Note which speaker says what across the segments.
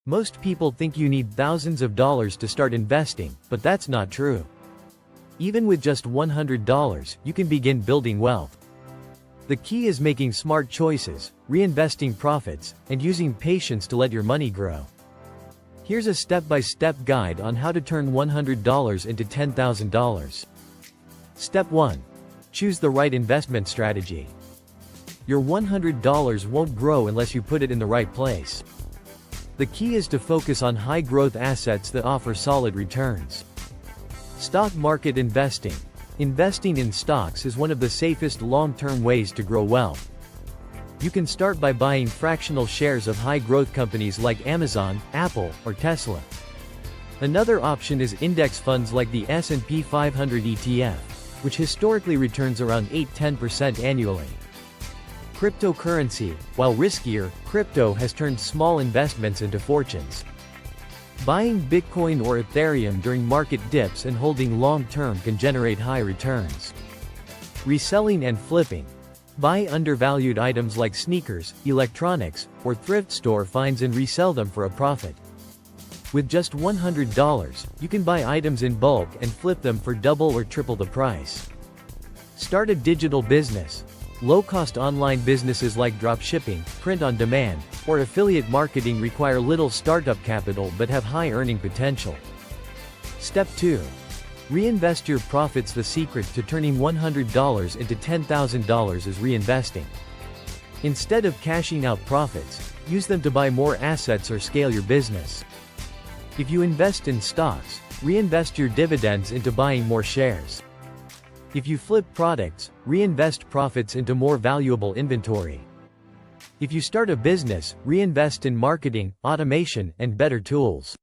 Speaker 1: Most people think you need thousands of dollars to start investing, but that's not true. Even with just $100, you can begin building wealth. The key is making smart choices, reinvesting profits, and using patience to let your money grow. Here's a step-by-step guide on how to turn $100 into $10,000. Step 1. Choose the right investment strategy. Your $100 won't grow unless you put it in the right place. The key is to focus on high-growth assets that offer solid returns. Stock market investing. Investing in stocks is one of the safest long-term ways to grow wealth. You can start by buying fractional shares of high-growth companies like Amazon, Apple, or Tesla. Another option is index funds like the S&P 500 ETF, which historically returns around 8–10% annually. Cryptocurrency. While riskier, crypto has turned small investments into fortunes. Buying Bitcoin or Ethereum during market dips and holding long-term can generate high returns. Reselling and flipping. Buy undervalued items like sneakers, electronics, or thrift store finds and resell them for a profit. With just $100, you can buy items in bulk and flip them for double or triple the price. Start a digital business. Low-cost online businesses like dropshipping, print-on-demand, or affiliate marketing require little startup capital but have high earning potential. Step 2. Reinvest your profits. The secret to turning $100 into $10,000 is reinvesting. Instead of cashing out profits, use them to buy more assets or scale your business. If you invest in stocks, reinvest your dividends into buying more shares. If you flip products, reinvest profits into more valuable inventory. If you start a business, reinvest in marketing, automation, and better tools.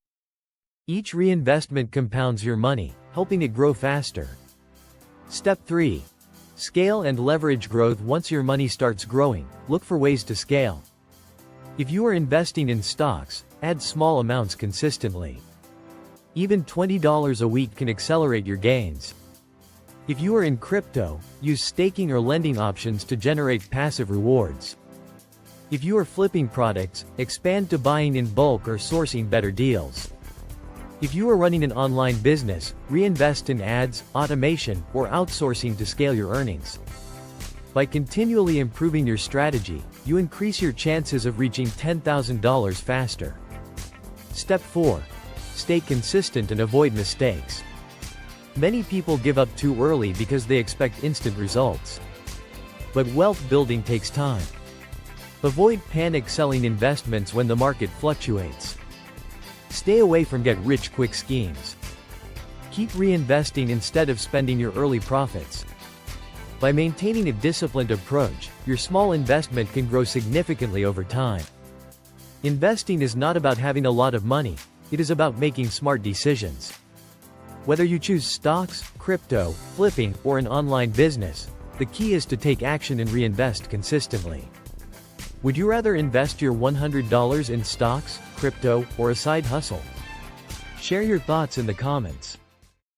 Speaker 1: Each reinvestment compounds your money, helping it grow faster. Step 3. Scale and leverage growth. Once your money starts growing, look for ways to scale. If you are investing in stocks, add small amounts consistently. Even $20 a week can accelerate your gains. If you are in crypto, use staking or lending options to generate passive rewards. If you are flipping products, expand to buying in bulk or sourcing better deals. If you are running an online business, reinvest in ads, automation, or outsourcing to scale your earnings. By continually improving your strategy, you increase your chances of reaching $10,000 faster. Step 4. Stay consistent and avoid mistakes. Many people give up too early because they expect instant results. But wealth building takes time. Avoid panic selling investments when the market fluctuates. Stay away from get-rich-quick schemes. Keep reinvesting instead of spending your early profits. By maintaining a disciplined approach, your small investment can grow significantly over time. Investing is not about having a lot of money, it is about making smart decisions. Whether you choose stocks, crypto, flipping, or an online business, the key is to take action and reinvest consistently. Would you rather invest your $100 in stocks, crypto, or a side hustle? Share your thoughts in the comments.